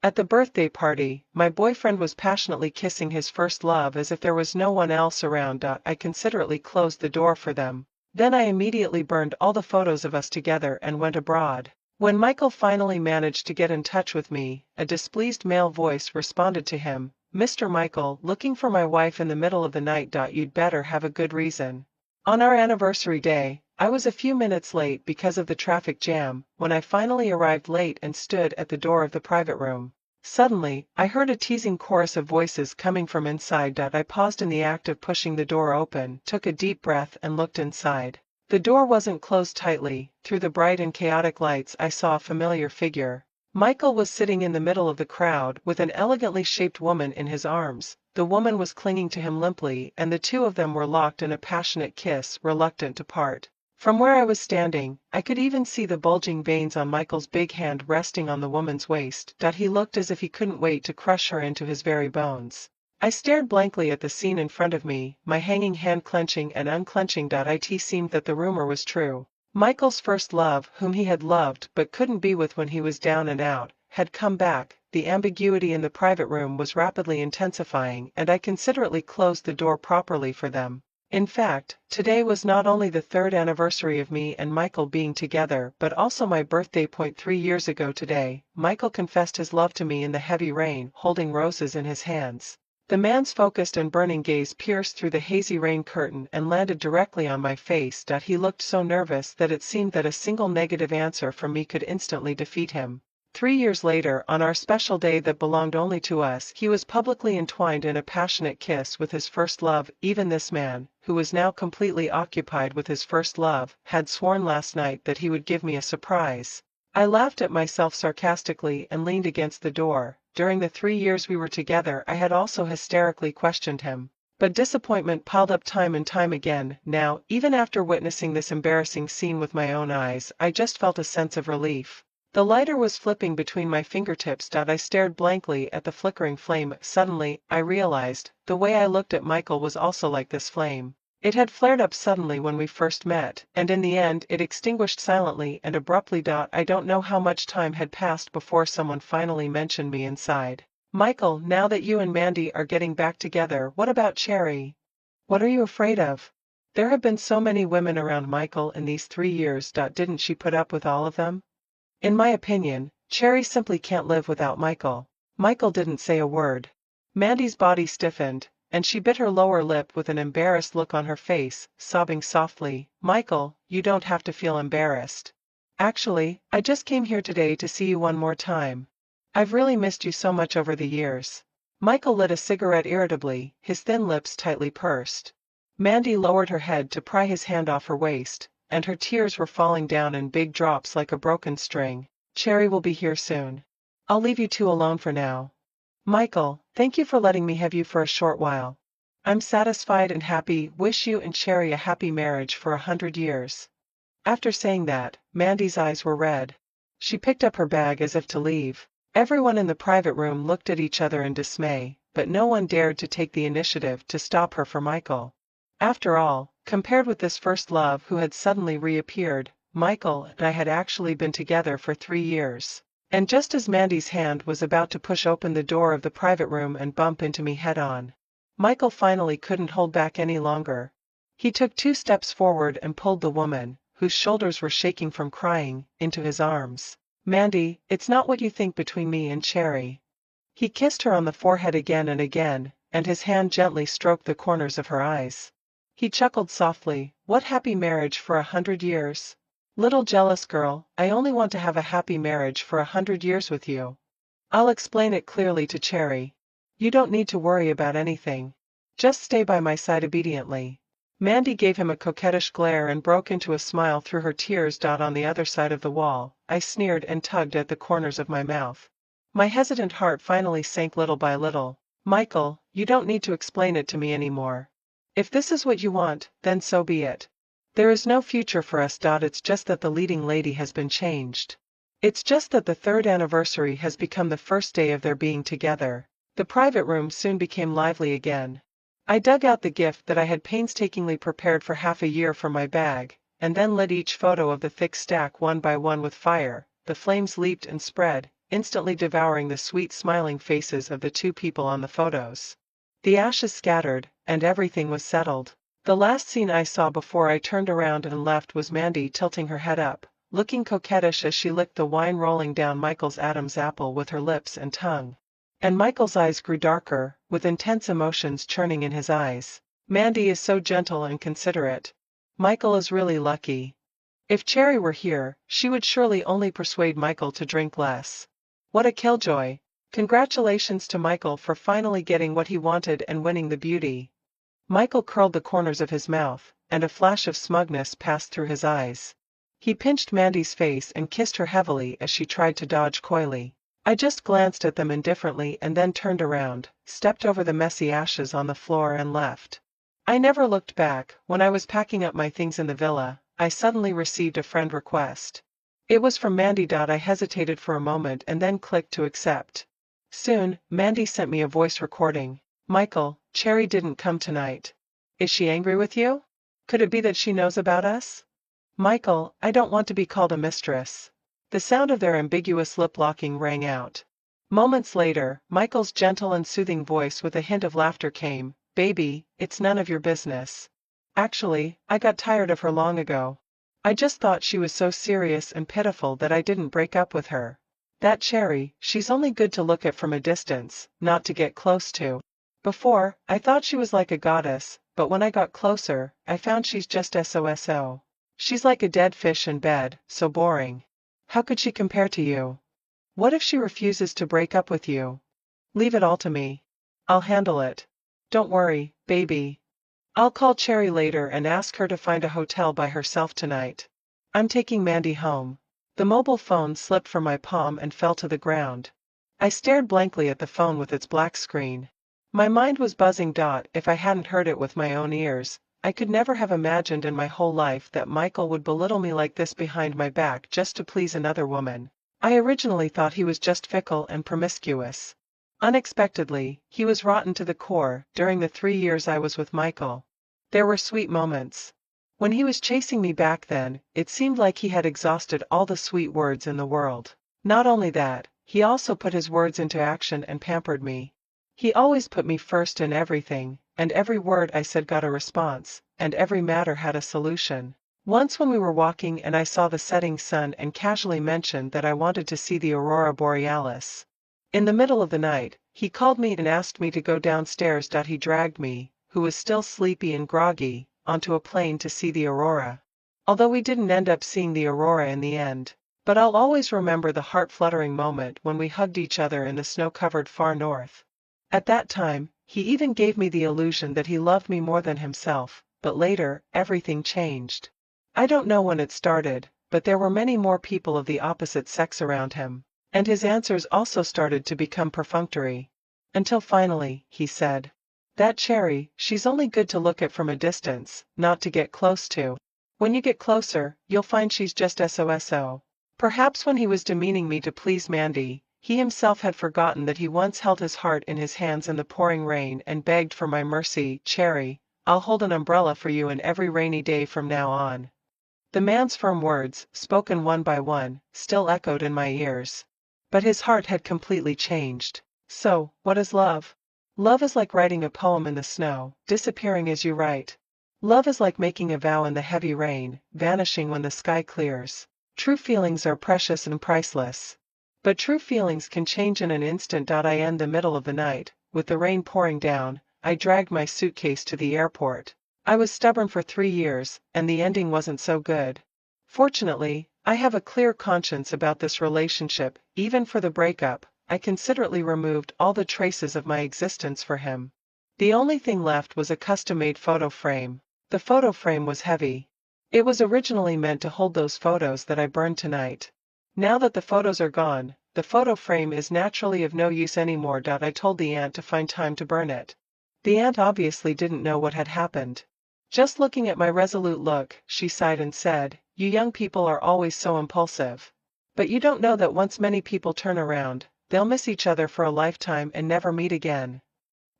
At the birthday party, my boyfriend was passionately kissing his first love as if there was no one else around. I considerately closed the door for them. Then I immediately burned all the photos of us together and went abroad. When Michael finally managed to get in touch with me, a displeased male voice responded to him, "Mr. Michael, looking for my wife in the middle of the night. You'd better have a good reason." On our anniversary day, I was a few minutes late because of the traffic jam. When I finally arrived late and stood at the door of the private room, suddenly, I heard a teasing chorus of voices coming from inside. I paused in the act of pushing the door open, took a deep breath and looked inside. The door wasn't closed tightly. Through the bright and chaotic lights I saw a familiar figure. Michael was sitting in the middle of the crowd with an elegantly shaped woman in his arms. The woman was clinging to him limply, and the two of them were locked in a passionate kiss, reluctant to part. From where I was standing, I could even see the bulging veins on Michael's big hand resting on the woman's waist. He looked as if he couldn't wait to crush her into his very bones. I stared blankly at the scene in front of me, my hanging hand clenching and unclenching. It seemed that the rumor was true. Michael's first love, whom he had loved but couldn't be with when he was down and out, had come back. The ambiguity in the private room was rapidly intensifying, and I considerately closed the door properly for them. In fact, today was not only the third anniversary of me and Michael being together, but also my birthday. 3 years ago today, Michael confessed his love to me in the heavy rain, holding roses in his hands. The man's focused and burning gaze pierced through the hazy rain curtain and landed directly on my face. He looked so nervous that it seemed that a single negative answer from me could instantly defeat him. 3 years later, on our special day that belonged only to us, he was publicly entwined in a passionate kiss with his first love. Even this man, who was now completely occupied with his first love, had sworn last night that he would give me a surprise. I laughed at myself sarcastically and leaned against the door. During the 3 years we were together, I had also hysterically questioned him. But disappointment piled up time and time again. Now, even after witnessing this embarrassing scene with my own eyes, I just felt a sense of relief. The lighter was flipping between my fingertips. I stared blankly at the flickering flame. Suddenly, I realized, the way I looked at Michael was also like this flame. It had flared up suddenly when we first met, and in the end it extinguished silently and abruptly. I don't know how much time had passed before someone finally mentioned me inside. "Michael, now that you and Mandy are getting back together, what about Cherry? What are you afraid of? There have been so many women around Michael in these 3 years. Didn't she put up with all of them? In my opinion, Cherry simply can't live without Michael." Michael didn't say a word. Mandy's body stiffened, and she bit her lower lip with an embarrassed look on her face, sobbing softly. "Michael, you don't have to feel embarrassed. Actually, I just came here today to see you one more time. I've really missed you so much over the years." Michael lit a cigarette irritably, his thin lips tightly pursed. Mandy lowered her head to pry his hand off her waist, and her tears were falling down in big drops like a broken string. "Cherry will be here soon. I'll leave you two alone for now. Michael, thank you for letting me have you for a short while. I'm satisfied and happy. Wish you and Cherry a happy marriage for 100 years. After saying that, Mandy's eyes were red. She picked up her bag as if to leave. Everyone in the private room looked at each other in dismay, but no one dared to take the initiative to stop her for Michael. After all, compared with this first love who had suddenly reappeared, Michael and I had actually been together for 3 years. And just as Mandy's hand was about to push open the door of the private room and bump into me head-on, Michael finally couldn't hold back any longer. He took 2 steps forward and pulled the woman, whose shoulders were shaking from crying, into his arms. "Mandy, it's not what you think between me and Cherry." He kissed her on the forehead again and again, and his hand gently stroked the corners of her eyes. He chuckled softly. "What happy marriage for 100 years? Little jealous girl, I only want to have a happy marriage for 100 years with you. I'll explain it clearly to Cherry. You don't need to worry about anything. Just stay by my side obediently." Mandy gave him a coquettish glare and broke into a smile through her tears. On the other side of the wall, I sneered and tugged at the corners of my mouth. My hesitant heart finally sank little by little. "Michael, you don't need to explain it to me anymore. If this is what you want, then so be it. There is no future for us. It's just that the leading lady has been changed. It's just that the 3rd anniversary has become the first day of their being together." The private room soon became lively again. I dug out the gift that I had painstakingly prepared for half a year from my bag, and then lit each photo of the thick stack one by one with fire. The flames leaped and spread, instantly devouring the sweet smiling faces of the two people on the photos. The ashes scattered, and everything was settled. The last scene I saw before I turned around and left was Mandy tilting her head up, looking coquettish as she licked the wine rolling down Michael's Adam's apple with her lips and tongue. And Michael's eyes grew darker, with intense emotions churning in his eyes. Mandy is so gentle and considerate. Michael is really lucky. If Cherry were here, she would surely only persuade Michael to drink less. What a killjoy. Congratulations to Michael for finally getting what he wanted and winning the beauty. Michael curled the corners of his mouth, and a flash of smugness passed through his eyes. He pinched Mandy's face and kissed her heavily as she tried to dodge coyly. I just glanced at them indifferently and then turned around, stepped over the messy ashes on the floor and left. I never looked back. When I was packing up my things in the villa, I suddenly received a friend request. It was from Mandy. I hesitated for a moment and then clicked to accept. Soon, Mandy sent me a voice recording. Michael, Cherry didn't come tonight. Is she angry with you? Could it be that she knows about us? Michael, I don't want to be called a mistress. The sound of their ambiguous lip-locking rang out. Moments later, Michael's gentle and soothing voice with a hint of laughter came. Baby, it's none of your business. Actually, I got tired of her long ago. I just thought she was so serious and pitiful that I didn't break up with her. That Cherry, she's only good to look at from a distance, not to get close to. Before, I thought she was like a goddess, but when I got closer, I found she's just SOSO. She's like a dead fish in bed, so boring. How could she compare to you? What if she refuses to break up with you? Leave it all to me. I'll handle it. Don't worry, baby. I'll call Cherry later and ask her to find a hotel by herself tonight. I'm taking Mandy home. The mobile phone slipped from my palm and fell to the ground. I stared blankly at the phone with its black screen. My mind was buzzing. If I hadn't heard it with my own ears, I could never have imagined in my whole life that Michael would belittle me like this behind my back just to please another woman. I originally thought he was just fickle and promiscuous. Unexpectedly, he was rotten to the core. During the 3 years I was with Michael, there were sweet moments. When he was chasing me back then, it seemed like he had exhausted all the sweet words in the world. Not only that, he also put his words into action and pampered me. He always put me first in everything, and every word I said got a response, and every matter had a solution. Once when we were walking and I saw the setting sun and casually mentioned that I wanted to see the aurora borealis. In the middle of the night, he called me and asked me to go downstairs. He dragged me, who was still sleepy and groggy, onto a plane to see the aurora. Although we didn't end up seeing the aurora in the end. But I'll always remember the heart-fluttering moment when we hugged each other in the snow-covered far north. At that time, he even gave me the illusion that he loved me more than himself, but later, everything changed. I don't know when it started, but there were many more people of the opposite sex around him. And his answers also started to become perfunctory. Until finally, he said, that Cherry, she's only good to look at from a distance, not to get close to. When you get closer, you'll find she's just SOSO. Perhaps when he was demeaning me to please Mandy, he himself had forgotten that he once held his heart in his hands in the pouring rain and begged for my mercy. Cherry, I'll hold an umbrella for you in every rainy day from now on. The man's firm words, spoken one by one, still echoed in my ears. But his heart had completely changed. So, what is love? Love is like writing a poem in the snow, disappearing as you write. Love is like making a vow in the heavy rain, vanishing when the sky clears. True feelings are precious and priceless. But true feelings can change in an instant. In the middle of the night, with the rain pouring down, I dragged my suitcase to the airport. I was stubborn for 3 years, and the ending wasn't so good. Fortunately, I have a clear conscience about this relationship. Even for the breakup, I considerately removed all the traces of my existence for him. The only thing left was a custom-made photo frame. The photo frame was heavy. It was originally meant to hold those photos that I burned tonight. Now that the photos are gone, the photo frame is naturally of no use anymore. I told the aunt to find time to burn it. The aunt obviously didn't know what had happened. Just looking at my resolute look, she sighed and said, "You young people are always so impulsive. But you don't know that once many people turn around, they'll miss each other for a lifetime and never meet again."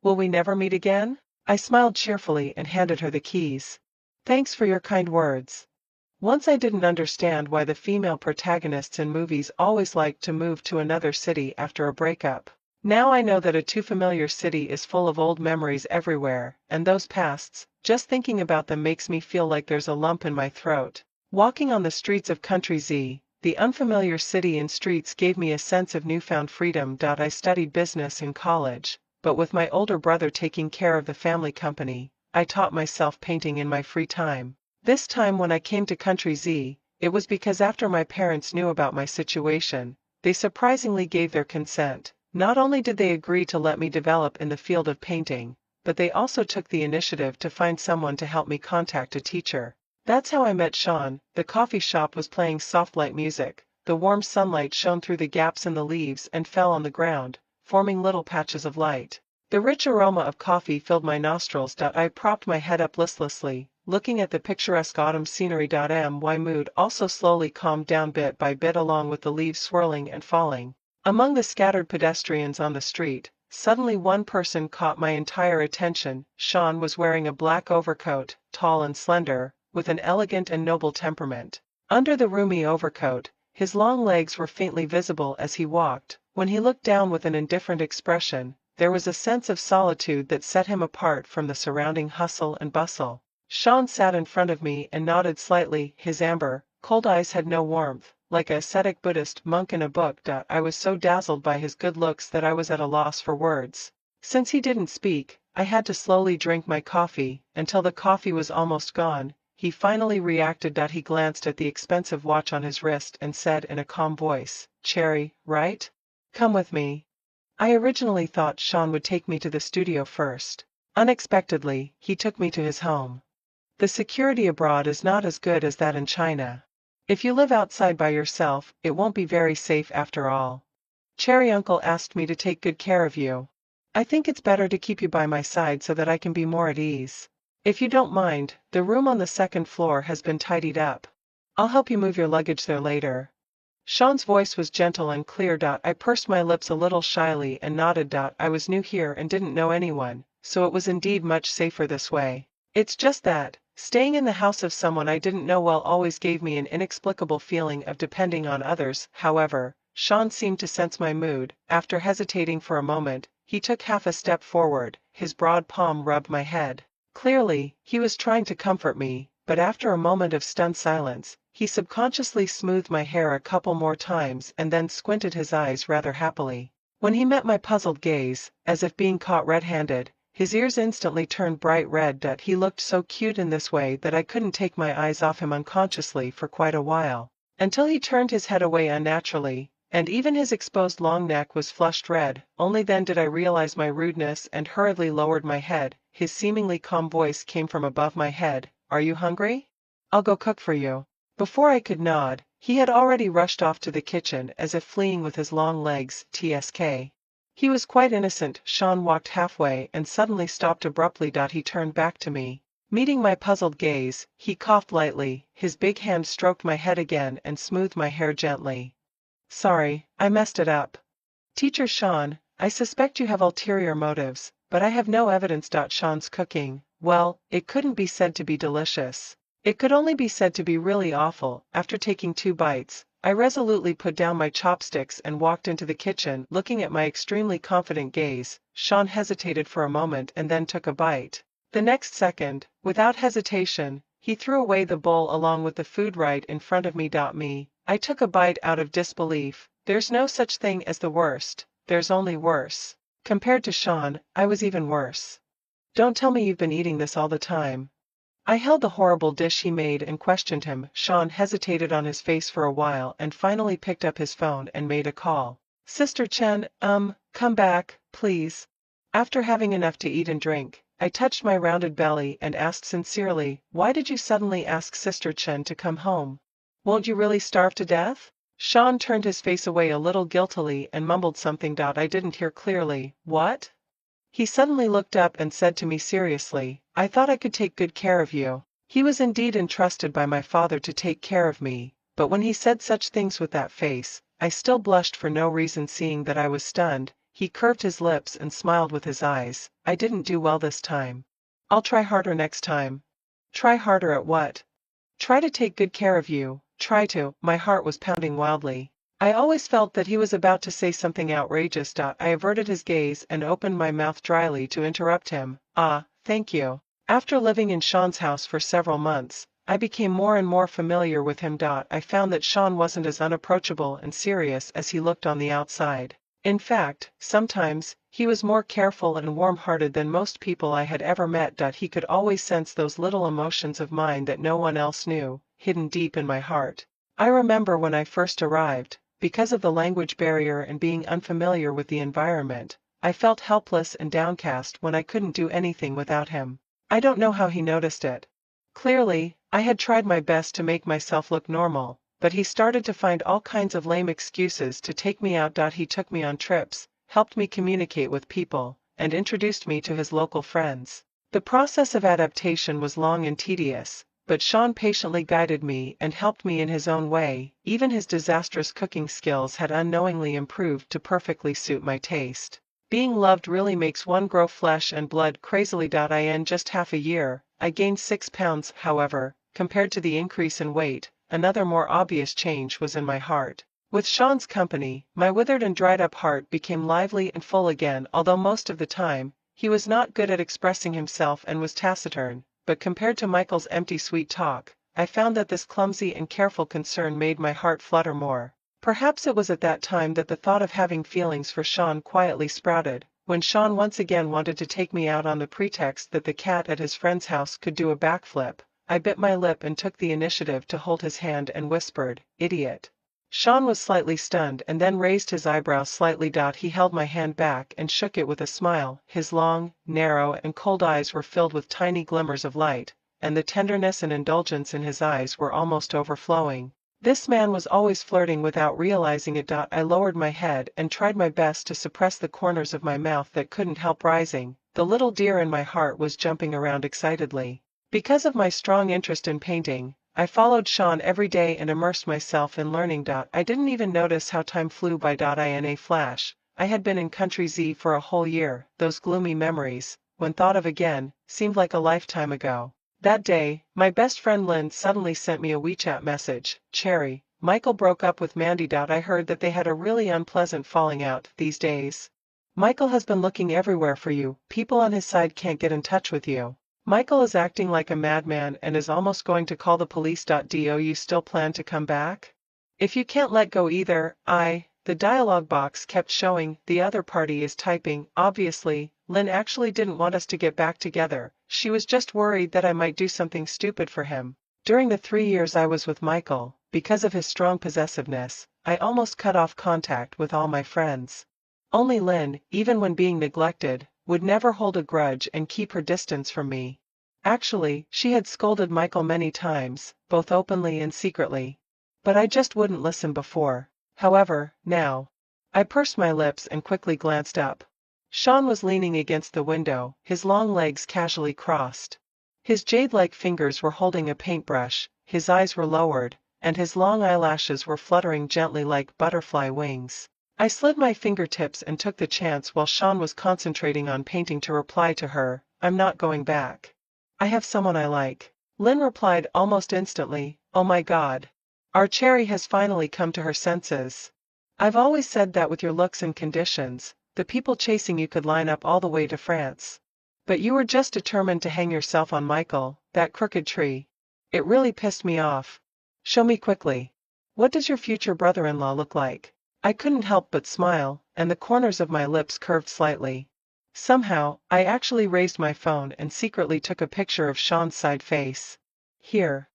"Will we never meet again?" I smiled cheerfully and handed her the keys. "Thanks for your kind words." Once I didn't understand why the female protagonists in movies always liked to move to another city after a breakup. Now I know that a too familiar city is full of old memories everywhere, and those pasts, just thinking about them makes me feel like there's a lump in my throat. Walking on the streets of Country Z, the unfamiliar city and streets gave me a sense of newfound freedom. I studied business in college, but with my older brother taking care of the family company, I taught myself painting in my free time. This time when I came to Country Z, it was because after my parents knew about my situation, they surprisingly gave their consent. Not only did they agree to let me develop in the field of painting, but they also took the initiative to find someone to help me contact a teacher. That's how I met Sean. The coffee shop was playing soft light music. The warm sunlight shone through the gaps in the leaves and fell on the ground, forming little patches of light. The rich aroma of coffee filled my nostrils. I propped my head up listlessly, looking at the picturesque autumn scenery. My mood also slowly calmed down bit by bit along with the leaves swirling and falling. Among the scattered pedestrians on the street, suddenly one person caught my entire attention. Sean was wearing a black overcoat, tall and slender, with an elegant and noble temperament. Under the roomy overcoat, his long legs were faintly visible as he walked. When he looked down with an indifferent expression, there was a sense of solitude that set him apart from the surrounding hustle and bustle. Sean sat in front of me and nodded slightly. His amber, cold eyes had no warmth, like a ascetic Buddhist monk in a book. I was so dazzled by his good looks that I was at a loss for words. Since he didn't speak, I had to slowly drink my coffee, until the coffee was almost gone. He finally reacted. He glanced at the expensive watch on his wrist and said in a calm voice, "Cherry, right? Come with me." I originally thought Sean would take me to the studio first. Unexpectedly, he took me to his home. The security abroad is not as good as that in China. If you live outside by yourself, it won't be very safe after all. Cherry Uncle asked me to take good care of you. I think it's better to keep you by my side so that I can be more at ease. If you don't mind, the room on the second floor has been tidied up. I'll help you move your luggage there later. Sean's voice was gentle and clear. I pursed my lips a little shyly and nodded. I was new here and didn't know anyone, so it was indeed much safer this way. It's just that, staying in the house of someone I didn't know well always gave me an inexplicable feeling of depending on others. However, Sean seemed to sense my mood. After hesitating for a moment, he took half a step forward. His broad palm rubbed my head. Clearly, he was trying to comfort me, but after a moment of stunned silence, he subconsciously smoothed my hair a couple more times and then squinted his eyes rather happily. When he met my puzzled gaze, as if being caught red-handed, his ears instantly turned bright red. He looked so cute in this way that I couldn't take my eyes off him unconsciously for quite a while, until he turned his head away unnaturally, and even his exposed long neck was flushed red. Only then did I realize my rudeness and hurriedly lowered my head. His seemingly calm voice came from above my head. "Are you hungry? I'll go cook for you." Before I could nod, he had already rushed off to the kitchen as if fleeing with his long legs. Tsk. He was quite innocent. Sean walked halfway and suddenly stopped abruptly. He turned back to me. Meeting my puzzled gaze, he coughed lightly. His big hand stroked my head again and smoothed my hair gently. "Sorry, I messed it up. Teacher Sean, I suspect you have ulterior motives, but I have no evidence. Sean's cooking, well, it couldn't be said to be delicious. It could only be said to be really awful." After taking 2 bites, I resolutely put down my chopsticks and walked into the kitchen. Looking at my extremely confident gaze, Sean hesitated for a moment and then took a bite. The next second, without hesitation, he threw away the bowl along with the food right in front of me. I took a bite out of disbelief. There's no such thing as the worst, there's only worse. Compared to Sean, I was even worse. "Don't tell me you've been eating this all the time." I held the horrible dish he made and questioned him. Sean hesitated on his face for a while and finally picked up his phone and made a call. "Sister Chen, come back, please." After having enough to eat and drink, I touched my rounded belly and asked sincerely, "Why did you suddenly ask Sister Chen to come home? Won't you really starve to death?" Sean turned his face away a little guiltily and mumbled something. I didn't hear clearly. "What?" He suddenly looked up and said to me seriously, "I thought I could take good care of you." He was indeed entrusted by my father to take care of me, but when he said such things with that face, I still blushed for no reason. Seeing that I was stunned, he curved his lips and smiled with his eyes. "I didn't do well this time. I'll try harder next time." "Try harder at what?" Try to take good care of you, try to. My heart was pounding wildly. I always felt that he was about to say something outrageous. I averted his gaze and opened my mouth dryly to interrupt him. Thank you. After living in Sean's house for several months, I became more and more familiar with him. I found that Sean wasn't as unapproachable and serious as he looked on the outside. In fact, sometimes, he was more careful and warm-hearted than most people I had ever met. He could always sense those little emotions of mine that no one else knew, hidden deep in my heart. I remember when I first arrived, because of the language barrier and being unfamiliar with the environment, I felt helpless and downcast when I couldn't do anything without him. I don't know how he noticed it. Clearly, I had tried my best to make myself look normal, but he started to find all kinds of lame excuses to take me out. He took me on trips, helped me communicate with people, and introduced me to his local friends. The process of adaptation was long and tedious, but Sean patiently guided me and helped me in his own way. Even his disastrous cooking skills had unknowingly improved to perfectly suit my taste. Being loved really makes one grow flesh and blood crazily. In just half a year, I gained 6 pounds. However, compared to the increase in weight, another more obvious change was in my heart. With Sean's company, my withered and dried up heart became lively and full again. Although most of the time, he was not good at expressing himself and was taciturn, but compared to Michael's empty sweet talk, I found that this clumsy and careful concern made my heart flutter more. Perhaps it was at that time that the thought of having feelings for Sean quietly sprouted, when Sean once again wanted to take me out on the pretext that the cat at his friend's house could do a backflip. I bit my lip and took the initiative to hold his hand and whispered, "Idiot." Sean was slightly stunned and then raised his eyebrows slightly. He held my hand back and shook it with a smile. His long, narrow and cold eyes were filled with tiny glimmers of light, and the tenderness and indulgence in his eyes were almost overflowing. This man was always flirting without realizing it. I lowered my head and tried my best to suppress the corners of my mouth that couldn't help rising. The little deer in my heart was jumping around excitedly. Because of my strong interest in painting, I followed Sean every day and immersed myself in learning. I didn't even notice how time flew by. In a flash, I had been in Country Z for a whole year. Those gloomy memories, when thought of again, seemed like a lifetime ago. That day, my best friend Lynn suddenly sent me a WeChat message. "Cherry, Michael broke up with Mandy. I heard that they had a really unpleasant falling out these days. Michael has been looking everywhere for you. People on his side can't get in touch with you. Michael is acting like a madman and is almost going to call the police. Do you still plan to come back? If you can't let go either, the dialogue box kept showing, the other party is typing. Obviously, Lynn actually didn't want us to get back together. She was just worried that I might do something stupid for him. During the 3 years I was with Michael, because of his strong possessiveness, I almost cut off contact with all my friends. Only Lynn, even when being neglected, would never hold a grudge and keep her distance from me. Actually, she had scolded Michael many times, both openly and secretly. But I just wouldn't listen before. However, now. I pursed my lips and quickly glanced up. Sean was leaning against the window, his long legs casually crossed. His jade-like fingers were holding a paintbrush, his eyes were lowered, and his long eyelashes were fluttering gently like butterfly wings. I slid my fingertips and took the chance while Sean was concentrating on painting to reply to her, "I'm not going back. I have someone I like." Lynn replied almost instantly, "Oh my God. Our Cherry has finally come to her senses. I've always said that with your looks and conditions, the people chasing you could line up all the way to France. But you were just determined to hang yourself on Michael, that crooked tree. It really pissed me off. Show me quickly. What does your future brother-in-law look like?" I couldn't help but smile, and the corners of my lips curved slightly. Somehow, I actually raised my phone and secretly took a picture of Sean's side face. "Here.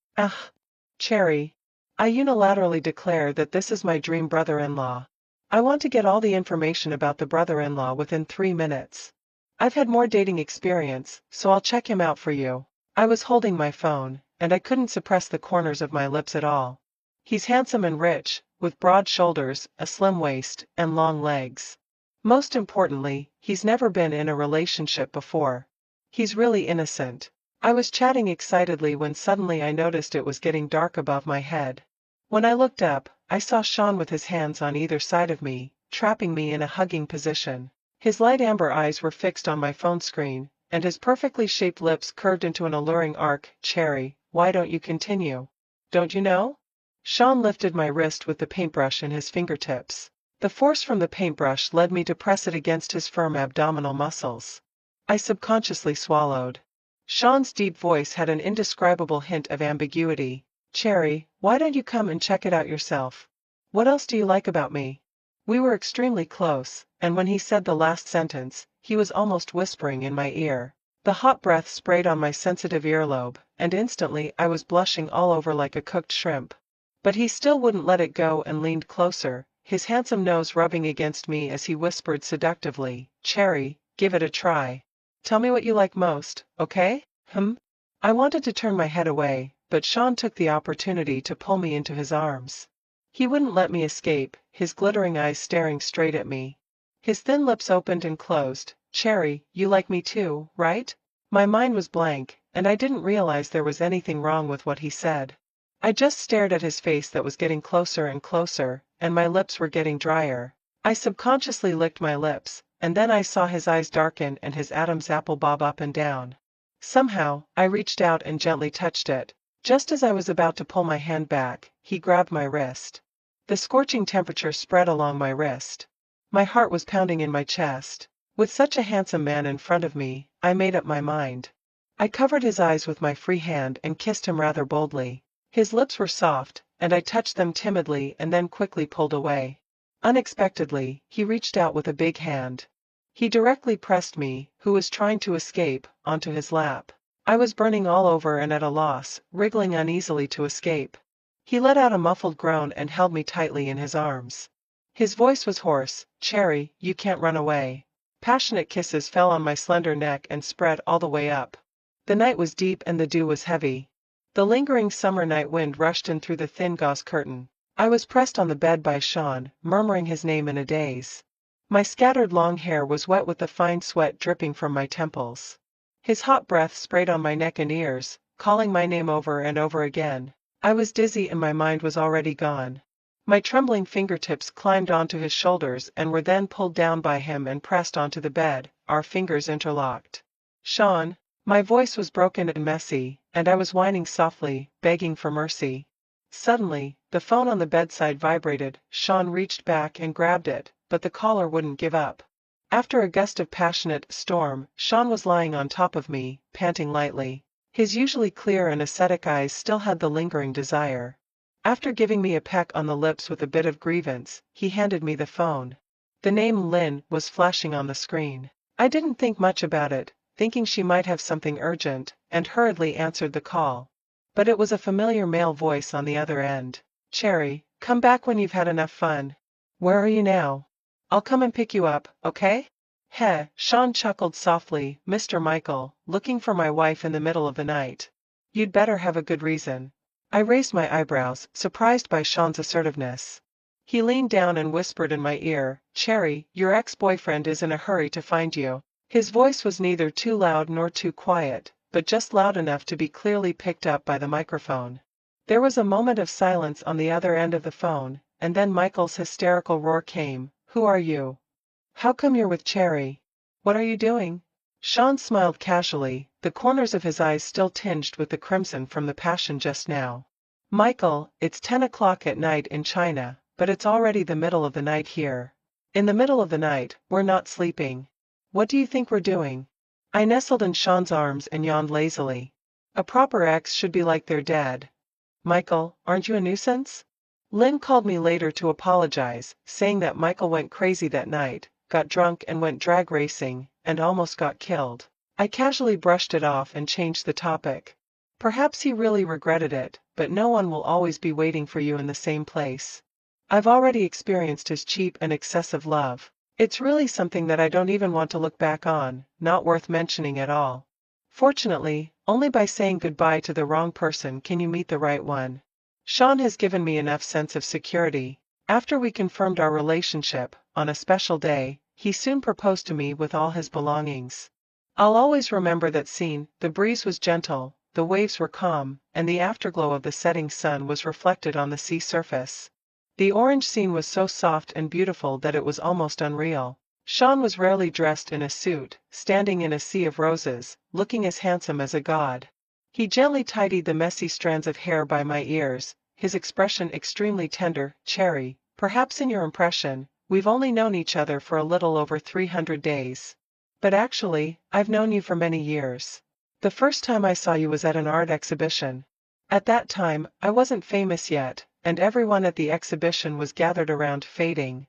Cherry. I unilaterally declare that this is my dream brother-in-law. I want to get all the information about the brother-in-law within 3 minutes. I've had more dating experience, so I'll check him out for you." I was holding my phone, and I couldn't suppress the corners of my lips at all. "He's handsome and rich, with broad shoulders, a slim waist, and long legs. Most importantly, he's never been in a relationship before. He's really innocent." I was chatting excitedly when suddenly I noticed it was getting dark above my head. When I looked up, I saw Sean with his hands on either side of me, trapping me in a hugging position. His light amber eyes were fixed on my phone screen, and his perfectly shaped lips curved into an alluring arc. "Cherry, why don't you continue? don't you know? Sean lifted my wrist with the paintbrush in his fingertips. The force from the paintbrush led me to press it against his firm abdominal muscles. I subconsciously swallowed. Sean's deep voice had an indescribable hint of ambiguity. Cherry, why don't you come and check it out yourself? What else do you like about me? We were extremely close, and when he said the last sentence, he was almost whispering in my ear. The hot breath sprayed on my sensitive earlobe, and instantly I was blushing all over like a cooked shrimp. But he still wouldn't let it go and leaned closer, his handsome nose rubbing against me as he whispered seductively, Cherry, give it a try. Tell me what you like most, okay? I wanted to turn my head away, but Sean took the opportunity to pull me into his arms. He wouldn't let me escape, his glittering eyes staring straight at me. His thin lips opened and closed. Cherry, you like me too, right? My mind was blank, and I didn't realize there was anything wrong with what he said. I just stared at his face that was getting closer and closer, and my lips were getting drier. I subconsciously licked my lips, and then I saw his eyes darken and his Adam's apple bob up and down. Somehow, I reached out and gently touched it. Just as I was about to pull my hand back, he grabbed my wrist. The scorching temperature spread along my wrist. My heart was pounding in my chest. With such a handsome man in front of me, I made up my mind. I covered his eyes with my free hand and kissed him rather boldly. His lips were soft, and I touched them timidly and then quickly pulled away. Unexpectedly, he reached out with a big hand. He directly pressed me, who was trying to escape, onto his lap. I was burning all over and at a loss, wriggling uneasily to escape. He let out a muffled groan and held me tightly in his arms. His voice was hoarse, Cherry, you can't run away. Passionate kisses fell on my slender neck and spread all the way up. The night was deep and the dew was heavy. The lingering summer night wind rushed in through the thin gauze curtain. I was pressed on the bed by Sean, murmuring his name in a daze. My scattered long hair was wet with the fine sweat dripping from my temples. His hot breath sprayed on my neck and ears, calling my name over and over again. I was dizzy and my mind was already gone. My trembling fingertips climbed onto his shoulders and were then pulled down by him and pressed onto the bed, our fingers interlocked. Sean, my voice was broken and messy, and I was whining softly, begging for mercy. Suddenly, the phone on the bedside vibrated. Sean reached back and grabbed it, but the caller wouldn't give up. After a gust of passionate storm, Sean was lying on top of me, panting lightly. His usually clear and ascetic eyes still had the lingering desire. After giving me a peck on the lips with a bit of grievance, he handed me the phone. The name Lynn was flashing on the screen. I didn't think much about it, thinking she might have something urgent, and hurriedly answered the call. But it was a familiar male voice on the other end. Cherry, come back when you've had enough fun. Where are you now? I'll come and pick you up, okay? Heh, Sean chuckled softly, Mr. Michael, looking for my wife in the middle of the night. You'd better have a good reason. I raised my eyebrows, surprised by Sean's assertiveness. He leaned down and whispered in my ear, Cherry, your ex-boyfriend is in a hurry to find you. His voice was neither too loud nor too quiet, but just loud enough to be clearly picked up by the microphone. There was a moment of silence on the other end of the phone, and then Michael's hysterical roar came, Who are you? How come you're with Cherry? What are you doing? Sean smiled casually, the corners of his eyes still tinged with the crimson from the passion just now. Michael, it's 10 o'clock at night in China, but it's already the middle of the night here. In the middle of the night, we're not sleeping. What do you think we're doing? I nestled in Sean's arms and yawned lazily. A proper ex should be like their dad. Michael, aren't you a nuisance? Lynn called me later to apologize, saying that Michael went crazy that night, got drunk and went drag racing, and almost got killed. I casually brushed it off and changed the topic. Perhaps he really regretted it, but no one will always be waiting for you in the same place. I've already experienced his cheap and excessive love. It's really something that I don't even want to look back on, not worth mentioning at all. Fortunately, only by saying goodbye to the wrong person can you meet the right one. Sean has given me enough sense of security. After we confirmed our relationship, on a special day, he soon proposed to me with all his belongings. I'll always remember that scene. The breeze was gentle, the waves were calm, and the afterglow of the setting sun was reflected on the sea surface. The orange scene was so soft and beautiful that it was almost unreal. Sean was rarely dressed in a suit, standing in a sea of roses, looking as handsome as a god. He gently tidied the messy strands of hair by my ears, his expression extremely tender. Cherry, perhaps in your impression, we've only known each other for a little over 300 days. But actually, I've known you for many years. The first time I saw you was at an art exhibition. At that time, I wasn't famous yet, and everyone at the exhibition was gathered around fading.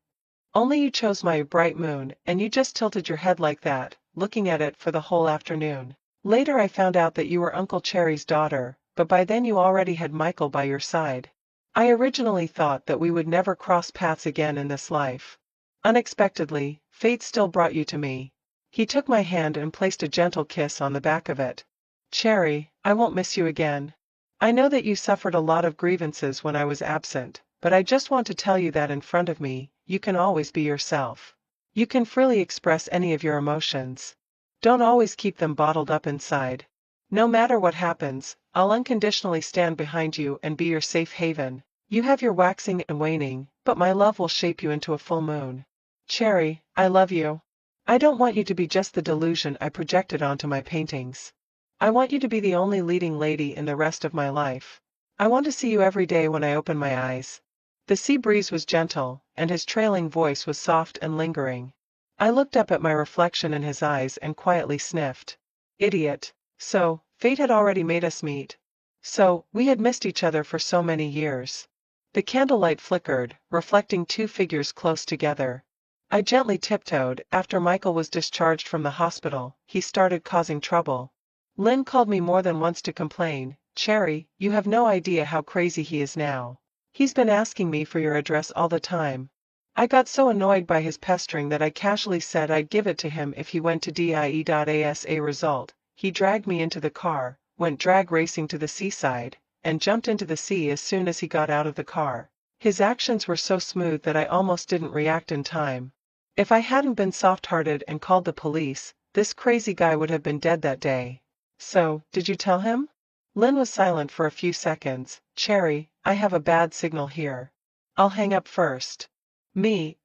Only you chose my bright moon, and you just tilted your head like that, looking at it for the whole afternoon. Later I found out that you were Uncle Cherry's daughter, but by then you already had Michael by your side. I originally thought that we would never cross paths again in this life. Unexpectedly, fate still brought you to me. He took my hand and placed a gentle kiss on the back of it. Cherry, I won't miss you again. I know that you suffered a lot of grievances when I was absent, but I just want to tell you that in front of me, you can always be yourself. You can freely express any of your emotions. Don't always keep them bottled up inside. No matter what happens, I'll unconditionally stand behind you and be your safe haven. You have your waxing and waning, but my love will shape you into a full moon. Cherry, I love you. I don't want you to be just the delusion I projected onto my paintings. I want you to be the only leading lady in the rest of my life. I want to see you every day when I open my eyes. The sea breeze was gentle, and his trailing voice was soft and lingering. I looked up at my reflection in his eyes and quietly sniffed. Idiot. So, fate had already made us meet. So, we had missed each other for so many years. The candlelight flickered, reflecting two figures close together. I gently tiptoed. After Michael was discharged from the hospital, he started causing trouble. Lynn called me more than once to complain. Cherry, you have no idea how crazy he is now. He's been asking me for your address all the time. I got so annoyed by his pestering that I casually said I'd give it to him if he went to die.asa result. He dragged me into the car, went drag racing to the seaside, and jumped into the sea as soon as he got out of the car. His actions were so smooth that I almost didn't react in time. If I hadn't been soft-hearted and called the police, this crazy guy would have been dead that day. So, did you tell him? Lynn was silent for a few seconds. Cherry, I have a bad signal here. I'll hang up first.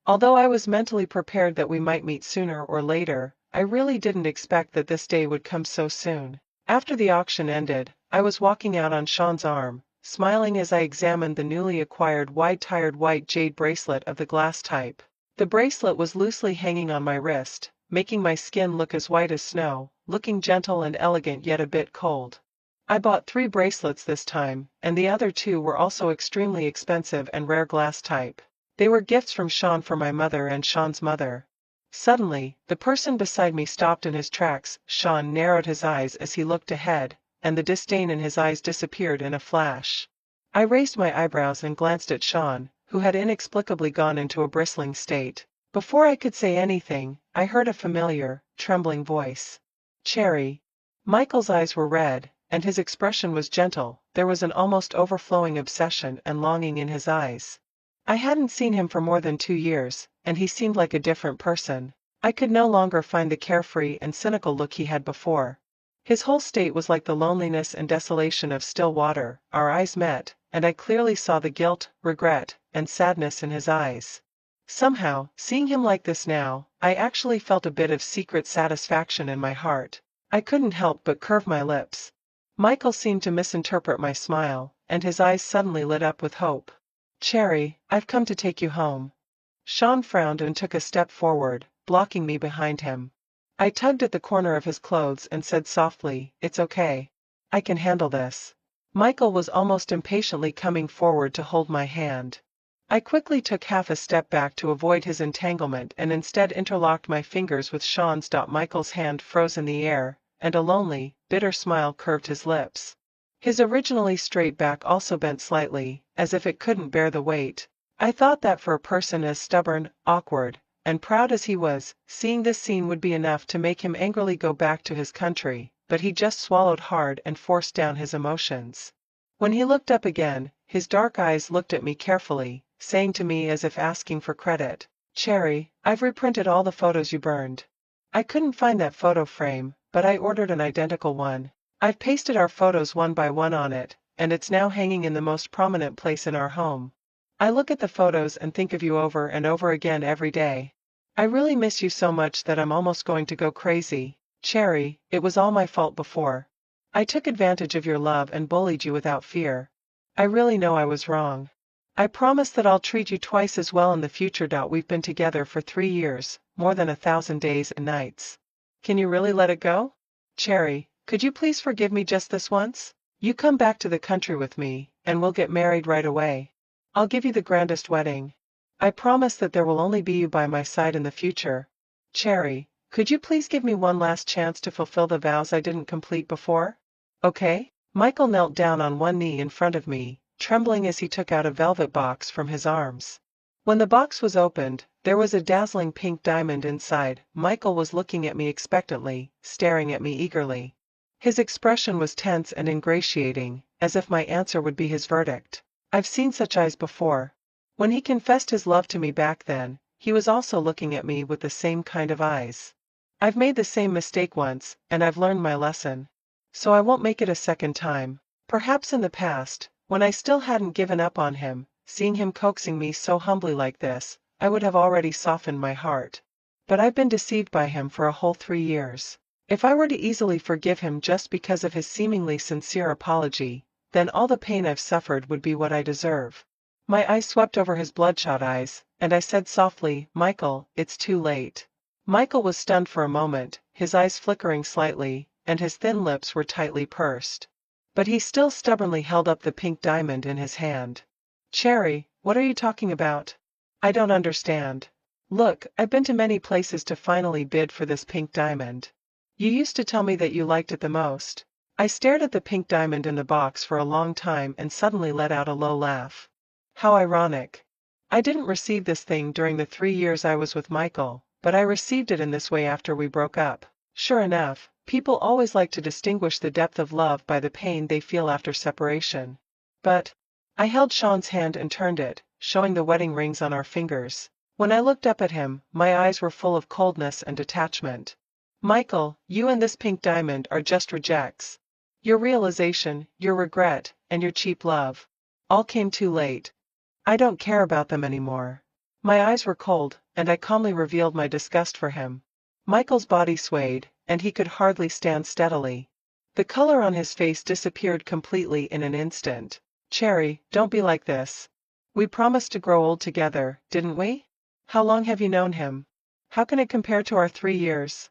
Although I was mentally prepared that we might meet sooner or later, I really didn't expect that this day would come so soon. After the auction ended, I was walking out on Sean's arm, smiling as I examined the newly acquired wide-tired white jade bracelet of the glass type. The bracelet was loosely hanging on my wrist, making my skin look as white as snow, looking gentle and elegant yet a bit cold. I bought 3 bracelets this time, and the other 2 were also extremely expensive and rare glass type. They were gifts from Sean for my mother and Sean's mother. Suddenly, the person beside me stopped in his tracks. Sean narrowed his eyes as he looked ahead, and the disdain in his eyes disappeared in a flash. I raised my eyebrows and glanced at Sean, who had inexplicably gone into a bristling state. Before I could say anything, I heard a familiar, trembling voice. Cherry. Michael's eyes were red, and his expression was gentle. There was an almost overflowing obsession and longing in his eyes. I hadn't seen him for more than 2 years, and he seemed like a different person. I could no longer find the carefree and cynical look he had before. His whole state was like the loneliness and desolation of still water. Our eyes met, and I clearly saw the guilt, regret, and sadness in his eyes. Somehow, seeing him like this now, I actually felt a bit of secret satisfaction in my heart. I couldn't help but curve my lips. Michael seemed to misinterpret my smile, and his eyes suddenly lit up with hope. Cherry, I've come to take you home. Sean frowned and took a step forward, blocking me behind him. I tugged at the corner of his clothes and said softly, It's okay. I can handle this. Michael was almost impatiently coming forward to hold my hand. I quickly took half a step back to avoid his entanglement and instead interlocked my fingers with Sean's. Michael's hand froze in the air, and a lonely, bitter smile curved his lips. His originally straight back also bent slightly, as if it couldn't bear the weight. I thought that for a person as stubborn, awkward, and proud as he was, seeing this scene would be enough to make him angrily go back to his country, but he just swallowed hard and forced down his emotions. When he looked up again, his dark eyes looked at me carefully, saying to me as if asking for credit, Cherry, I've reprinted all the photos you burned. I couldn't find that photo frame, but I ordered an identical one. I've pasted our photos one by one on it, and it's now hanging in the most prominent place in our home. I look at the photos and think of you over and over again every day. I really miss you so much that I'm almost going to go crazy. Cherry, it was all my fault before. I took advantage of your love and bullied you without fear. I really know I was wrong. I promise that I'll treat you twice as well in the future. We've been together for 3 years, more than 1,000 days and nights. Can you really let it go? Cherry, could you please forgive me just this once? You come back to the country with me, and we'll get married right away. I'll give you the grandest wedding. I promise that there will only be you by my side in the future. Cherry, could you please give me one last chance to fulfill the vows I didn't complete before? Okay? Michael knelt down on one knee in front of me, trembling as he took out a velvet box from his arms. When the box was opened, there was a dazzling pink diamond inside. Michael was looking at me expectantly, staring at me eagerly. His expression was tense and ingratiating, as if my answer would be his verdict. I've seen such eyes before. When he confessed his love to me back then, he was also looking at me with the same kind of eyes. I've made the same mistake once, and I've learned my lesson. So I won't make it a second time. Perhaps in the past, when I still hadn't given up on him, seeing him coaxing me so humbly like this, I would have already softened my heart. But I've been deceived by him for a whole 3 years. If I were to easily forgive him just because of his seemingly sincere apology, then all the pain I've suffered would be what I deserve. My eyes swept over his bloodshot eyes, and I said softly, Michael, it's too late. Michael was stunned for a moment, his eyes flickering slightly, and his thin lips were tightly pursed. But he still stubbornly held up the pink diamond in his hand. Cherry, what are you talking about? I don't understand. Look, I've been to many places to finally bid for this pink diamond. You used to tell me that you liked it the most. I stared at the pink diamond in the box for a long time and suddenly let out a low laugh. How ironic. I didn't receive this thing during the 3 years I was with Michael, but I received it in this way after we broke up. Sure enough, people always like to distinguish the depth of love by the pain they feel after separation. But I held Sean's hand and turned it, showing the wedding rings on our fingers. When I looked up at him, my eyes were full of coldness and detachment. Michael, you and this pink diamond are just rejects. Your realization, your regret, and your cheap love. All came too late. I don't care about them anymore. My eyes were cold, and I calmly revealed my disgust for him. Michael's body swayed, and he could hardly stand steadily. The color on his face disappeared completely in an instant. Cherry, don't be like this. We promised to grow old together, didn't we? How long have you known him? How can it compare to our 3 years?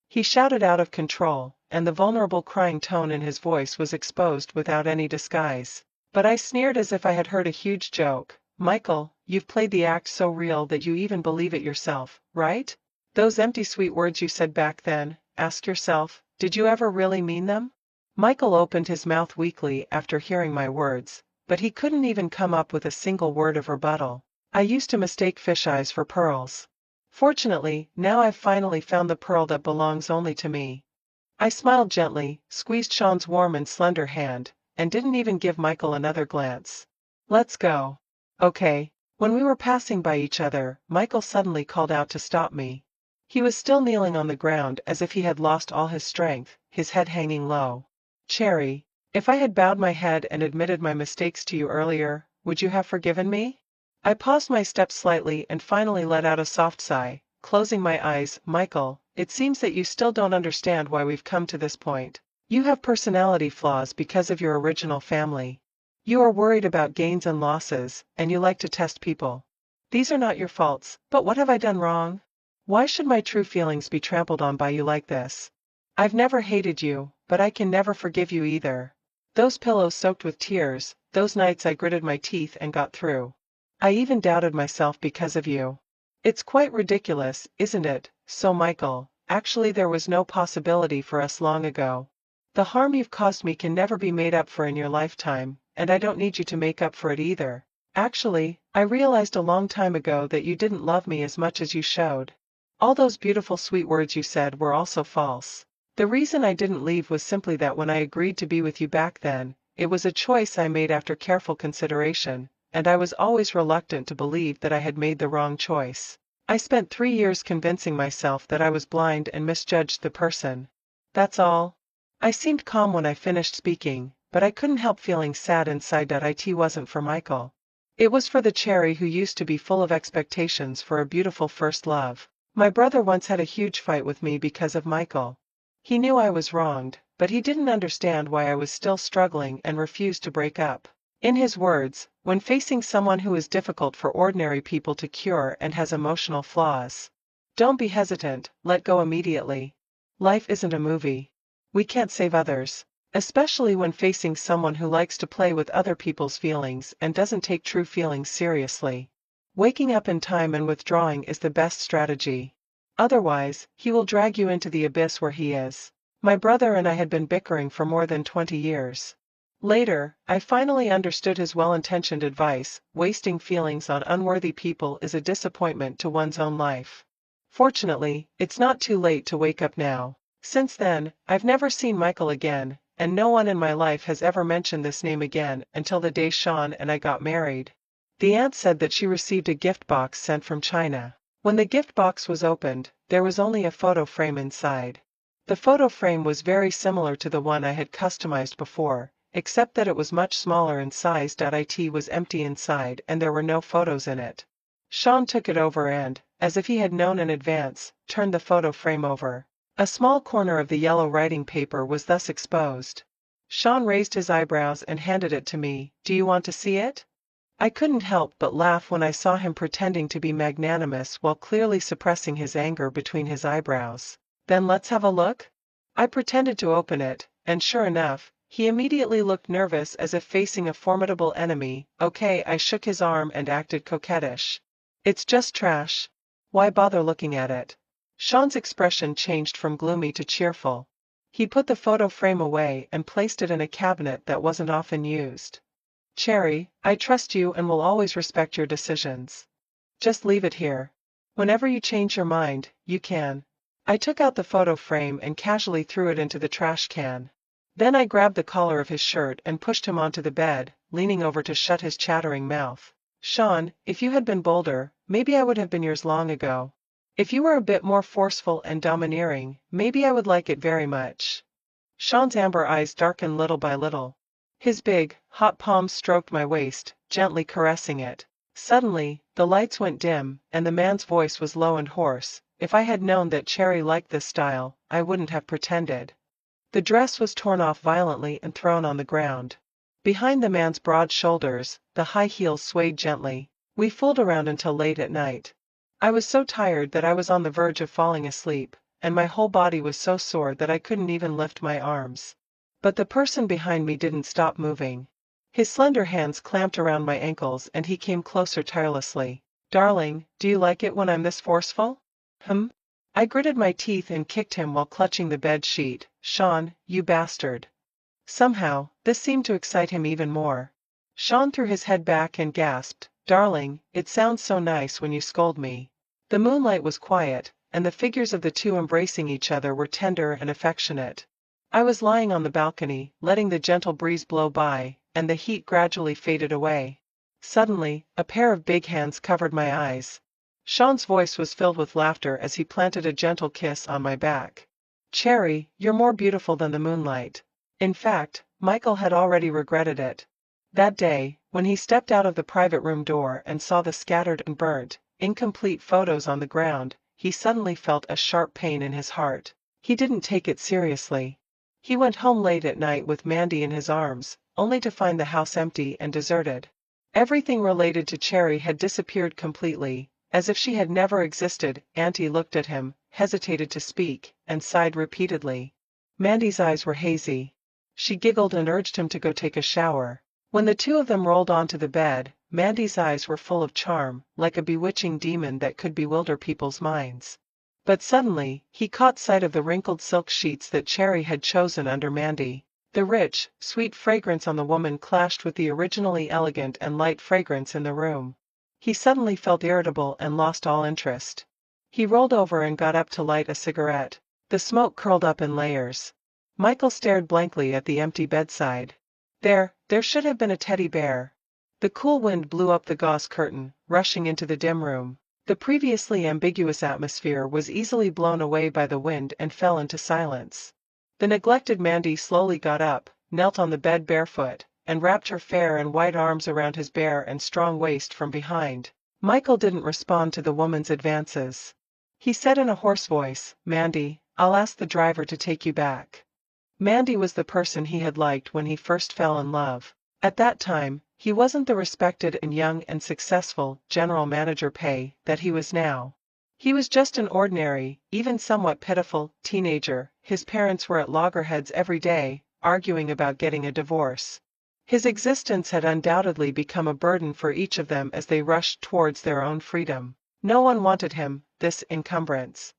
He shouted out of control, and the vulnerable crying tone in his voice was exposed without any disguise. But I sneered as if I had heard a huge joke. Michael, you've played the act so real that you even believe it yourself, right? Those empty sweet words you said back then, ask yourself, did you ever really mean them? Michael opened his mouth weakly after hearing my words, but he couldn't even come up with a single word of rebuttal. I used to mistake fish eyes for pearls. Fortunately, now I've finally found the pearl that belongs only to me. I smiled gently, squeezed Sean's warm and slender hand, and didn't even give Michael another glance. Let's go. Okay. When we were passing by each other, Michael suddenly called out to stop me. He was still kneeling on the ground as if he had lost all his strength, his head hanging low. Cherry, if I had bowed my head and admitted my mistakes to you earlier, would you have forgiven me? I paused my steps slightly and finally let out a soft sigh, closing my eyes. Michael, it seems that you still don't understand why we've come to this point. You have personality flaws because of your original family. You are worried about gains and losses, and you like to test people. These are not your faults, but what have I done wrong? Why should my true feelings be trampled on by you like this? I've never hated you, but I can never forgive you either. Those pillows soaked with tears, those nights I gritted my teeth and got through. I even doubted myself because of you. It's quite ridiculous, isn't it? So Michael, actually there was no possibility for us long ago. The harm you've caused me can never be made up for in your lifetime, and I don't need you to make up for it either. Actually, I realized a long time ago that you didn't love me as much as you showed. All those beautiful sweet words you said were also false. The reason I didn't leave was simply that when I agreed to be with you back then, it was a choice I made after careful consideration, and I was always reluctant to believe that I had made the wrong choice. I spent 3 years convincing myself that I was blind and misjudged the person. That's all. I seemed calm when I finished speaking, but I couldn't help feeling sad inside that it wasn't for Michael. It was for the Cherry who used to be full of expectations for a beautiful first love. My brother once had a huge fight with me because of Michael. He knew I was wronged, but he didn't understand why I was still struggling and refused to break up. In his words, when facing someone who is difficult for ordinary people to cure and has emotional flaws, don't be hesitant, let go immediately. Life isn't a movie. We can't save others, especially when facing someone who likes to play with other people's feelings and doesn't take true feelings seriously. Waking up in time and withdrawing is the best strategy. Otherwise, he will drag you into the abyss where he is. My brother and I had been bickering for more than 20 years. Later, I finally understood his well-intentioned advice: wasting feelings on unworthy people is a disappointment to one's own life. Fortunately, it's not too late to wake up now. Since then, I've never seen Michael again, and no one in my life has ever mentioned this name again until the day Sean and I got married. The aunt said that she received a gift box sent from China. When the gift box was opened, there was only a photo frame inside. The photo frame was very similar to the one I had customized before, except that it was much smaller in size. It was empty inside and there were no photos in it. Sean took it over and, as if he had known in advance, turned the photo frame over. A small corner of the yellow writing paper was thus exposed. Sean raised his eyebrows and handed it to me. "Do you want to see it?" I couldn't help but laugh when I saw him pretending to be magnanimous while clearly suppressing his anger between his eyebrows. "Then let's have a look?" I pretended to open it, and sure enough, he immediately looked nervous as if facing a formidable enemy. "Okay," I shook his arm and acted coquettish. "It's just trash. Why bother looking at it?" Sean's expression changed from gloomy to cheerful. He put the photo frame away and placed it in a cabinet that wasn't often used. "Cherry, I trust you and will always respect your decisions. Just leave it here. Whenever you change your mind, you can." I took out the photo frame and casually threw it into the trash can. Then I grabbed the collar of his shirt and pushed him onto the bed, leaning over to shut his chattering mouth. "Sean, if you had been bolder, maybe I would have been yours long ago. If you were a bit more forceful and domineering, maybe I would like it very much." Sean's amber eyes darkened little by little. His big, hot palms stroked my waist, gently caressing it. Suddenly, the lights went dim, and the man's voice was low and hoarse. If I had known that Cherry liked this style, I wouldn't have pretended. The dress was torn off violently and thrown on the ground. Behind the man's broad shoulders, the high heels swayed gently. We fooled around until late at night. I was so tired that I was on the verge of falling asleep, and my whole body was so sore that I couldn't even lift my arms. But the person behind me didn't stop moving. His slender hands clamped around my ankles and he came closer tirelessly. "Darling, do you like it when I'm this forceful?" I gritted my teeth and kicked him while clutching the bed sheet. "Sean, you bastard." Somehow, this seemed to excite him even more. Sean threw his head back and gasped, "Darling, it sounds so nice when you scold me." The moonlight was quiet, and the figures of the two embracing each other were tender and affectionate. I was lying on the balcony, letting the gentle breeze blow by, and the heat gradually faded away. Suddenly, a pair of big hands covered my eyes. Sean's voice was filled with laughter as he planted a gentle kiss on my back. "Cherry, you're more beautiful than the moonlight." In fact, Michael had already regretted it. That day, when he stepped out of the private room door and saw the scattered and burnt, incomplete photos on the ground, he suddenly felt a sharp pain in his heart. He didn't take it seriously. He went home late at night with Mandy in his arms, only to find the house empty and deserted. Everything related to Cherry had disappeared completely, as if she had never existed. Auntie looked at him, hesitated to speak, and sighed repeatedly. Mandy's eyes were hazy. She giggled and urged him to go take a shower. When the two of them rolled onto the bed, Mandy's eyes were full of charm, like a bewitching demon that could bewilder people's minds. But suddenly, he caught sight of the wrinkled silk sheets that Cherry had chosen under Mandy. The rich, sweet fragrance on the woman clashed with the originally elegant and light fragrance in the room. He suddenly felt irritable and lost all interest. He rolled over and got up to light a cigarette. The smoke curled up in layers. Michael stared blankly at the empty bedside. There should have been a teddy bear. The cool wind blew up the gauze curtain, rushing into the dim room. The previously ambiguous atmosphere was easily blown away by the wind and fell into silence. The neglected Mandy slowly got up, knelt on the bed barefoot, and wrapped her fair and white arms around his bare and strong waist from behind. Michael didn't respond to the woman's advances. He said in a hoarse voice, "Mandy, I'll ask the driver to take you back." Mandy was the person he had liked when he first fell in love. At that time, he wasn't the respected and young and successful general manager pay that he was now. He was just an ordinary, even somewhat pitiful, teenager. His parents were at loggerheads every day, arguing about getting a divorce. His existence had undoubtedly become a burden for each of them as they rushed towards their own freedom. No one wanted him, this encumbrance.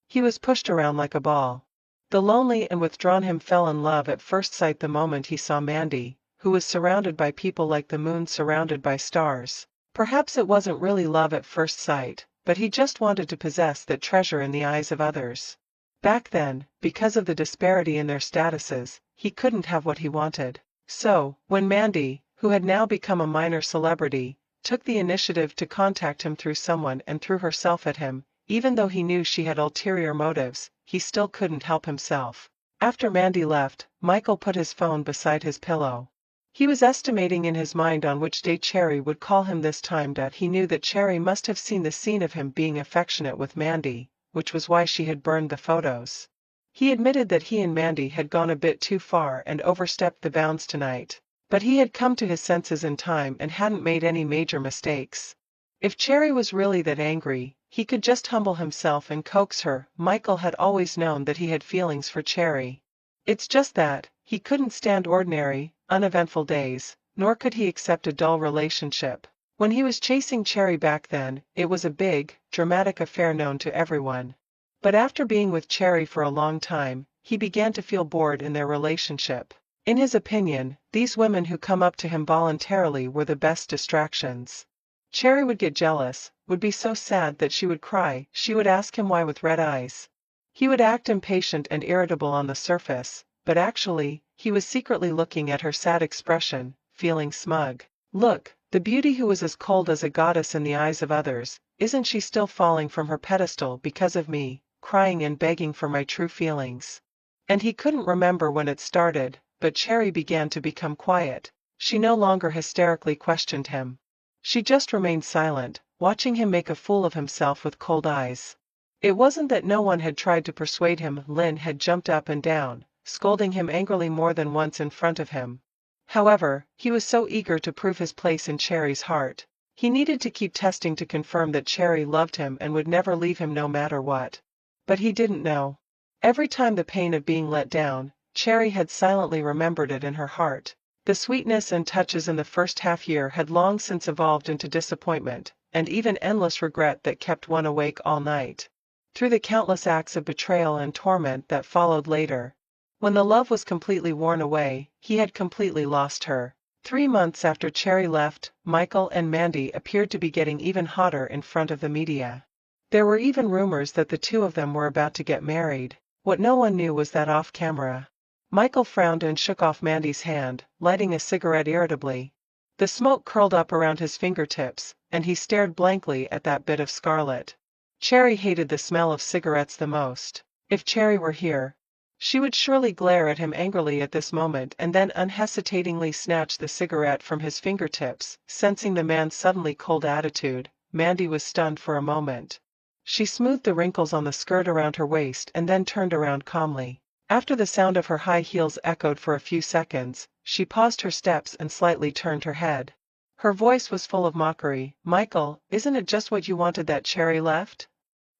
He was pushed around like a ball. The lonely and withdrawn him fell in love at first sight the moment he saw Mandy, who was surrounded by people like the moon surrounded by stars. Perhaps it wasn't really love at first sight, but he just wanted to possess that treasure in the eyes of others. Back then, because of the disparity in their statuses, he couldn't have what he wanted. So, when Mandy, who had now become a minor celebrity, took the initiative to contact him through someone and threw herself at him, even though he knew she had ulterior motives, he still couldn't help himself. After Mandy left, Michael put his phone beside his pillow. He was estimating in his mind on which day Cherry would call him this time. He knew that Cherry must have seen the scene of him being affectionate with Mandy, which was why she had burned the photos. He admitted that he and Mandy had gone a bit too far and overstepped the bounds tonight, but he had come to his senses in time and hadn't made any major mistakes. If Cherry was really that angry, he could just humble himself and coax her. Michael had always known that he had feelings for Cherry. It's just that he couldn't stand ordinary, uneventful days, nor could he accept a dull relationship. When he was chasing Cherry back then, it was a big, dramatic affair known to everyone. But after being with Cherry for a long time, he began to feel bored in their relationship. In his opinion, these women who come up to him voluntarily were the best distractions. Cherry would get jealous, would be so sad that she would cry. She would ask him why with red eyes. He would act impatient and irritable on the surface, but actually, he was secretly looking at her sad expression, feeling smug. Look, the beauty who was as cold as a goddess in the eyes of others, isn't she still falling from her pedestal because of me, crying and begging for my true feelings? And he couldn't remember when it started, but Cherry began to become quiet. She no longer hysterically questioned him. She just remained silent, watching him make a fool of himself with cold eyes. It wasn't that no one had tried to persuade him. Lynn had jumped up and down, scolding him angrily more than once in front of him. However, he was so eager to prove his place in Cherry's heart. He needed to keep testing to confirm that Cherry loved him and would never leave him no matter what. But he didn't know. Every time the pain of being let down, Cherry had silently remembered it in her heart. The sweetness and touches in the first half-year had long since evolved into disappointment, and even endless regret that kept one awake all night. Through the countless acts of betrayal and torment that followed later. When the love was completely worn away, he had completely lost her. 3 months after Cherry left, Michael and Mandy appeared to be getting even hotter in front of the media. There were even rumors that the two of them were about to get married. What no one knew was that off-camera. Michael frowned and shook off Mandy's hand, lighting a cigarette irritably. The smoke curled up around his fingertips, and he stared blankly at that bit of scarlet. Cherry hated the smell of cigarettes the most. If Cherry were here, she would surely glare at him angrily at this moment and then unhesitatingly snatch the cigarette from his fingertips. Sensing the man's suddenly cold attitude, Mandy was stunned for a moment. She smoothed the wrinkles on the skirt around her waist and then turned around calmly. After the sound of her high heels echoed for a few seconds, she paused her steps and slightly turned her head. Her voice was full of mockery. Michael, isn't it just what you wanted that Cherry left?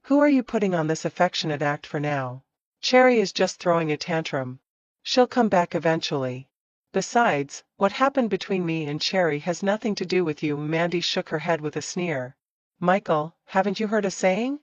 Who are you putting on this affectionate act for now? Cherry is just throwing a tantrum. She'll come back eventually. Besides, what happened between me and Cherry has nothing to do with you. Mandy shook her head with a sneer. Michael, haven't you heard a saying?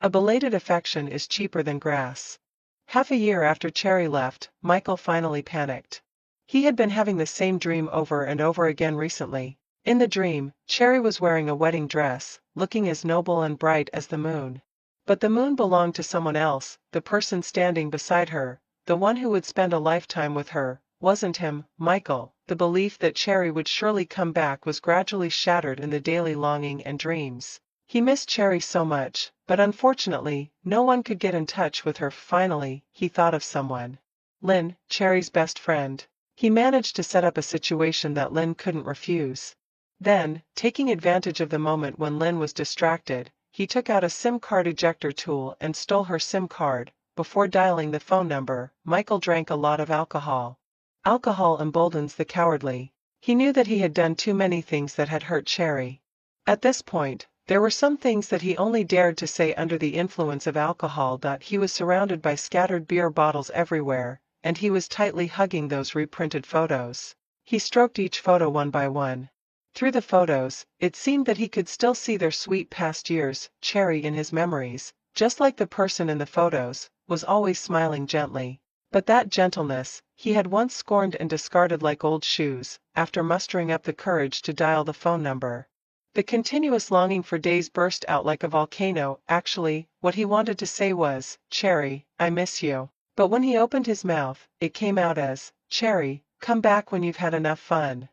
A belated affection is cheaper than grass. Half a year after Cherry left, Michael finally panicked. He had been having the same dream over and over again recently. In the dream, Cherry was wearing a wedding dress, looking as noble and bright as the moon. But the moon belonged to someone else. The person standing beside her, the one who would spend a lifetime with her, wasn't him, Michael. The belief that Cherry would surely come back was gradually shattered in the daily longing and dreams. He missed Cherry so much, but unfortunately, no one could get in touch with her. Finally, he thought of someone. Lynn, Cherry's best friend. He managed to set up a situation that Lynn couldn't refuse. Then, taking advantage of the moment when Lynn was distracted, he took out a SIM card ejector tool and stole her SIM card. before dialing the phone number, Michael drank a lot of alcohol. Alcohol emboldens the cowardly. He knew that he had done too many things that had hurt Cherry. At this point, there were some things that he only dared to say under the influence of alcohol. He was surrounded by scattered beer bottles everywhere, and he was tightly hugging those reprinted photos. He stroked each photo one by one. Through the photos, it seemed that he could still see their sweet past years. Cherry in his memories, just like the person in the photos, was always smiling gently. But that gentleness, he had once scorned and discarded like old shoes, after mustering up the courage to dial the phone number. The continuous longing for days burst out like a volcano. Actually, what he wanted to say was, "Cherry, I miss you." But when he opened his mouth, it came out as, "Cherry, come back when you've had enough fun."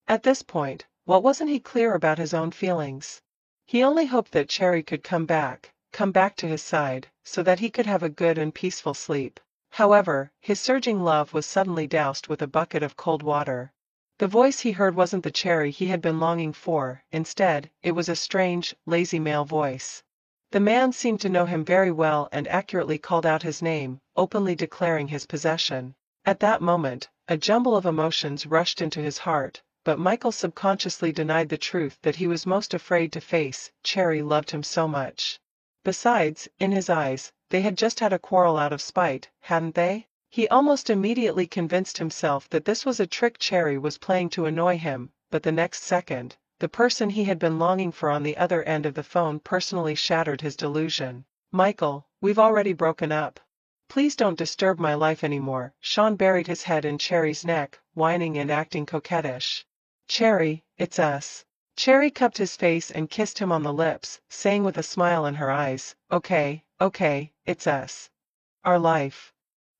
At this point, what wasn't he clear about his own feelings? He only hoped that Cherry could come back to his side, so that he could have a good and peaceful sleep. However, his surging love was suddenly doused with a bucket of cold water. The voice he heard wasn't the Cherry he had been longing for. Instead, it was a strange, lazy male voice. The man seemed to know him very well and accurately called out his name, openly declaring his possession. At that moment, a jumble of emotions rushed into his heart, but Michael subconsciously denied the truth that he was most afraid to face. Cherry loved him so much. Besides, in his eyes, they had just had a quarrel out of spite, hadn't they? He almost immediately convinced himself that this was a trick Cherry was playing to annoy him, but the next second, the person he had been longing for on the other end of the phone personally shattered his delusion. "Michael, we've already broken up. Please don't disturb my life anymore." Sean buried his head in Cherry's neck, whining and acting coquettish. "Cherry, it's us." Cherry cupped his face and kissed him on the lips, saying with a smile in her eyes, okay, it's us. Our life."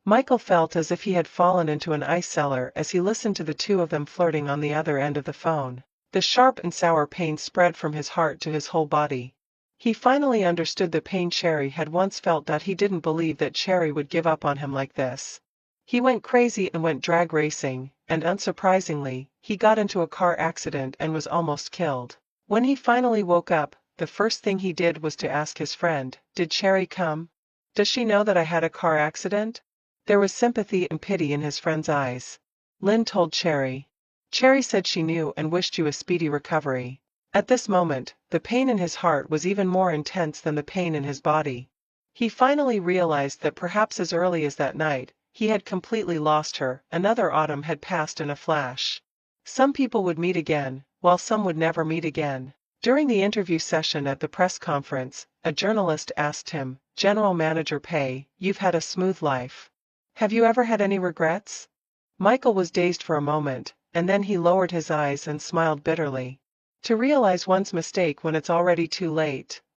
Michael felt as if he had fallen into an ice cellar as he listened to the two of them flirting on the other end of the phone. The sharp and sour pain spread from his heart to his whole body. He finally understood the pain Cherry had once felt. He didn't believe that Cherry would give up on him like this. He went crazy and went drag racing, and unsurprisingly, he got into a car accident and was almost killed. When he finally woke up, the first thing he did was to ask his friend, "Did Cherry come? Does she know that I had a car accident?" There was sympathy and pity in his friend's eyes. Lynn told Cherry. Cherry said she knew and wished you a speedy recovery. At this moment, the pain in his heart was even more intense than the pain in his body. He finally realized that perhaps as early as that night, he had completely lost her. Another autumn had passed in a flash. Some people would meet again, while some would never meet again. During the interview session at the press conference, a journalist asked him, "General Manager Pei, you've had a smooth life. Have you ever had any regrets?" Michael was dazed for a moment, and then he lowered his eyes and smiled bitterly. To realize one's mistake when it's already too late.